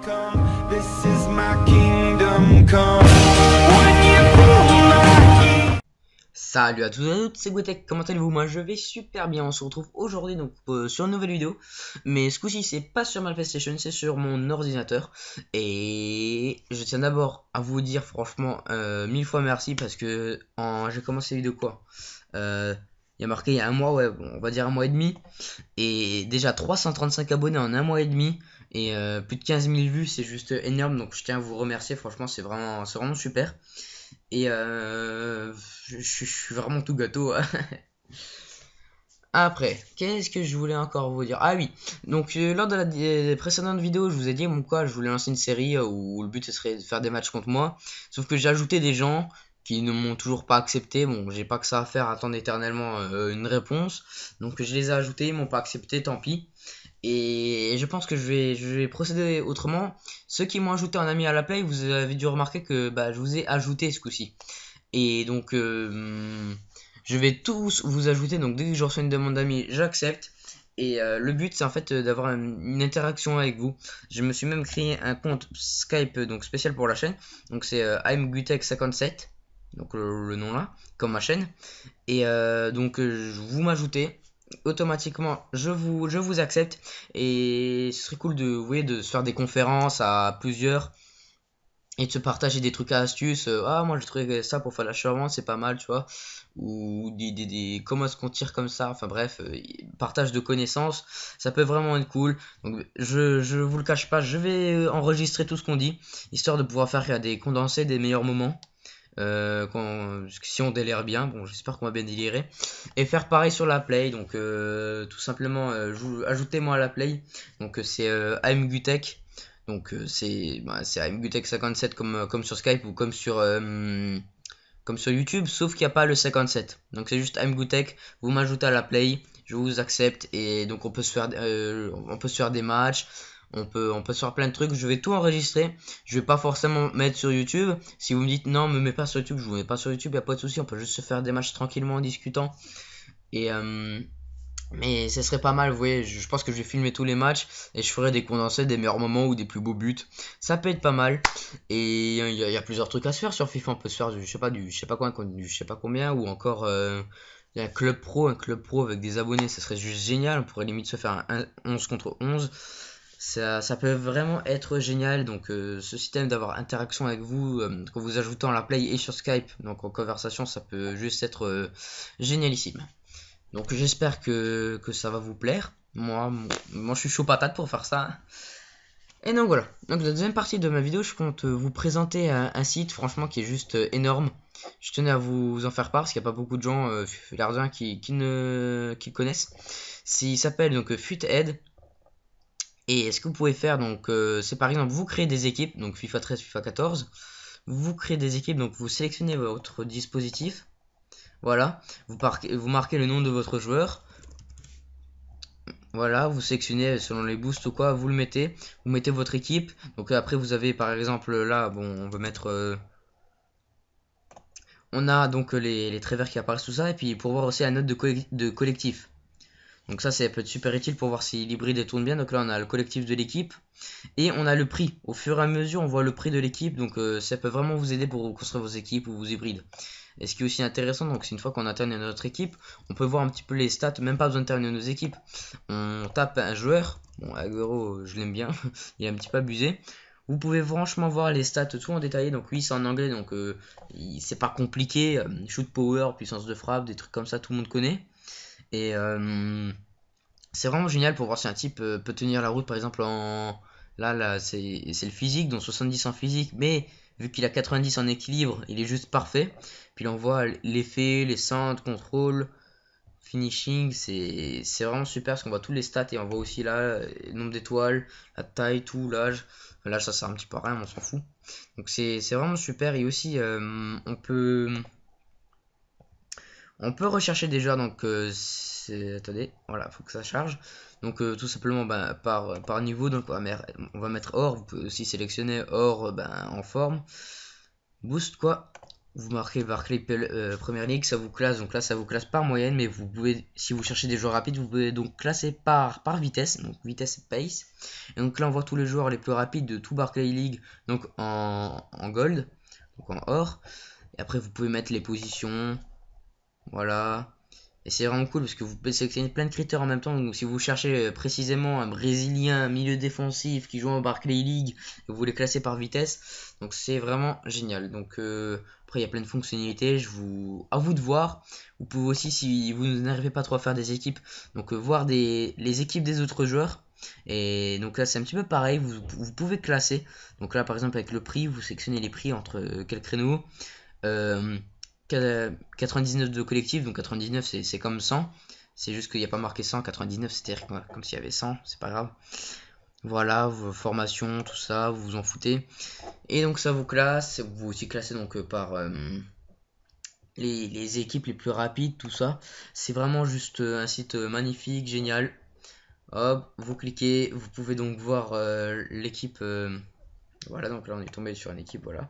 come, this is my kingdom come. When you feel my Salut à tous et à toutes, c'est Gotek, comment allez-vous? Moi je vais super bien, on se retrouve aujourd'hui donc sur une nouvelle vidéo. Mais ce coup-ci c'est pas sur ma PlayStation, c'est sur mon ordinateur. Et je tiens d'abord à vous dire franchement 1000 fois merci parce que j'ai commencé la vidéo quoi il y a marqué il y a un mois, ouais, bon, on va dire un mois et demi. Et déjà 335 abonnés en un mois et demi. Et plus de 15 000 vues, c'est juste énorme. Donc je tiens à vous remercier, franchement c'est vraiment super. Et je suis vraiment tout gâteau. Après, qu'est-ce que je voulais encore vous dire? Ah oui, donc lors de la précédente vidéo, je vous ai dit quoi, je voulais lancer une série où le but ce serait de faire des matchs contre moi. Sauf que j'ai ajouté des gens qui ne m'ont toujours pas accepté. Bon, j'ai pas que ça à faire, attendre éternellement une réponse. Donc je les ai ajoutés, ils m'ont pas accepté, tant pis. Et je pense que je vais procéder autrement. Ceux qui m'ont ajouté en ami à la play, vous avez dû remarquer que je vous ai ajouté ce coup-ci. Et donc je vais tous vous ajouter. Donc dès que je reçois une demande d'amis, j'accepte. Et le but c'est en fait d'avoir une interaction avec vous. Je me suis même créé un compte Skype donc spécial pour la chaîne. Donc c'est I'mGutek57. Donc le nom là, comme ma chaîne. Et donc vous m'ajoutez. Automatiquement je vous accepte. Et ce serait cool de se faire des conférences à plusieurs et de se partager des trucs à astuces. Ah, moi j'ai trouvé ça pour faire la charmante, c'est pas mal, tu vois. Ou comment est-ce qu'on tire comme ça, enfin bref, partage de connaissances, ça peut vraiment être cool. Donc je vous le cache pas, je vais enregistrer tout ce qu'on dit, histoire de pouvoir faire des condensés des meilleurs moments. Si on délire bien, bon j'espère qu'on va bien délirer, et faire pareil sur la play. Donc tout simplement ajoutez-moi à la play. Donc c'est I'mGutek. Donc c'est I'mGutek57 comme sur Skype ou comme sur YouTube, sauf qu'il n'y a pas le 57. Donc c'est juste I'mGutek, vous m'ajoutez à la play, je vous accepte. Et donc on peut se faire des matchs. On peut se faire plein de trucs. Je vais tout enregistrer. Je vais pas forcément mettre sur YouTube. Si vous me dites non, me mets pas sur YouTube, je vous mets pas sur YouTube, y a pas de souci. On peut juste se faire des matchs tranquillement en discutant. Et mais ce serait pas mal, vous voyez. Je pense que je vais filmer tous les matchs et je ferai des condensés des meilleurs moments ou des plus beaux buts. Ça peut être pas mal. Et il y a plusieurs trucs à se faire sur FIFA. On peut se faire je sais pas combien, ou encore il y a un club pro avec des abonnés, ça serait juste génial. On pourrait limite se faire un 11 contre 11. Ça peut vraiment être génial. Donc ce système d'avoir interaction avec vous quand vous ajoutez en la play et sur Skype, donc en conversation, ça peut juste être génialissime. Donc j'espère que ça va vous plaire. Moi je suis chaud patate pour faire ça. Et donc voilà. Donc la deuxième partie de ma vidéo, je compte vous présenter un site franchement qui est juste énorme. Je tenais à vous en faire part parce qu'il n'y a pas beaucoup de gens qui le connaissent. Il s'appelle donc Futhead. Et ce que vous pouvez faire, donc c'est par exemple vous créez des équipes, donc FIFA 13, FIFA 14. Vous créez des équipes, donc vous sélectionnez votre dispositif. Voilà, vous marquez le nom de votre joueur. Voilà, vous sélectionnez selon les boosts ou quoi, vous le mettez. Vous mettez votre équipe. Donc après vous avez par exemple là, bon on veut mettre... on a donc les traits verts qui apparaissent, tout ça. Et puis pour voir aussi la note de collectif. Donc ça peut être super utile pour voir si l'hybride tourne bien. Donc là on a le collectif de l'équipe. Et on a le prix. Au fur et à mesure on voit le prix de l'équipe. Donc ça peut vraiment vous aider pour construire vos équipes ou vos hybrides. Et ce qui est aussi intéressant, donc c'est une fois qu'on a terminé notre équipe, on peut voir un petit peu les stats, même pas besoin de terminer nos équipes. On tape un joueur, bon Agüero je l'aime bien, il est un petit peu abusé. Vous pouvez franchement voir les stats tout en détaillé. Donc oui c'est en anglais, donc c'est pas compliqué. Shoot power, puissance de frappe, des trucs comme ça, tout le monde connaît. Et c'est vraiment génial pour voir si un type peut tenir la route. Par exemple là c'est le physique, donc 70 en physique, mais vu qu'il a 90 en équilibre, il est juste parfait. Puis là on voit l'effet, les centres, contrôle, finishing, c'est vraiment super parce qu'on voit tous les stats. Et on voit aussi là le nombre d'étoiles, la taille, tout, l'âge. L'âge ça sert un petit peu à rien, on s'en fout. Donc c'est vraiment super. Et aussi on peut rechercher des joueurs. Donc attendez, voilà, faut que ça charge. Donc tout simplement par niveau. Donc on va mettre or. Vous pouvez aussi sélectionner or en forme, boost quoi. vous marquez Barclay Premier League, ça vous classe. Donc là, ça vous classe par moyenne, mais vous pouvez, si vous cherchez des joueurs rapides, vous pouvez donc classer par vitesse, donc vitesse et pace. Et donc là, on voit tous les joueurs les plus rapides de tout Barclay League, donc en gold, donc en or. Et après, vous pouvez mettre les positions, voilà. Et c'est vraiment cool parce que vous pouvez sélectionner plein de critères en même temps. Donc si vous cherchez précisément un Brésilien, un milieu défensif qui joue en Barclay League, et vous voulez classer par vitesse, donc c'est vraiment génial. Donc après il y a plein de fonctionnalités, à vous de voir. Vous pouvez aussi, si vous n'arrivez pas trop à faire des équipes, donc voir les équipes des autres joueurs. Et donc là c'est un petit peu pareil, vous pouvez classer. Donc là par exemple avec le prix, vous sélectionnez les prix entre quel créneau. 99 de collectif, donc 99 c'est comme 100, c'est juste qu'il n'y a pas marqué 100, 99 c'était comme s'il y avait 100, c'est pas grave. Voilà, vos formations, tout ça, vous vous en foutez. Et donc ça vous classe, vous aussi classez donc par les équipes les plus rapides, tout ça. C'est vraiment juste un site magnifique, génial. Hop, vous cliquez, vous pouvez donc voir l'équipe. Voilà, donc là on est tombé sur une équipe, voilà.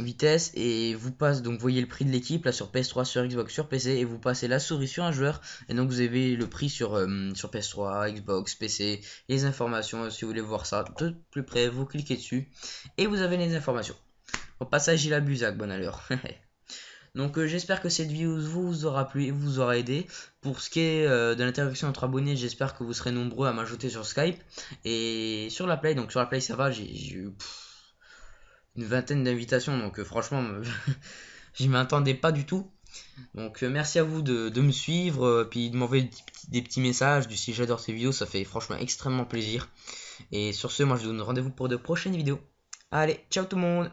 Vitesse, et vous passez, donc vous voyez le prix de l'équipe là sur PS3, sur Xbox, sur PC, et vous passez la souris sur un joueur, et donc vous avez le prix sur PS3, Xbox, PC, les informations. Si vous voulez voir ça de plus près, vous cliquez dessus et vous avez les informations. Au passage, il abuse, bonne allure. Donc j'espère que cette vidéo vous aura plu et vous aura aidé. Pour ce qui est de l'interaction entre abonnés, j'espère que vous serez nombreux à m'ajouter sur Skype et sur la Play. Donc sur la Play ça va, j'ai eu une vingtaine d'invitations, donc franchement je m'attendais pas du tout. Donc merci à vous de me suivre, puis de m'envoyer des petits messages du si j'adore ces vidéos, ça fait franchement extrêmement plaisir. Et sur ce, moi je vous donne rendez-vous pour de prochaines vidéos. Allez, ciao tout le monde.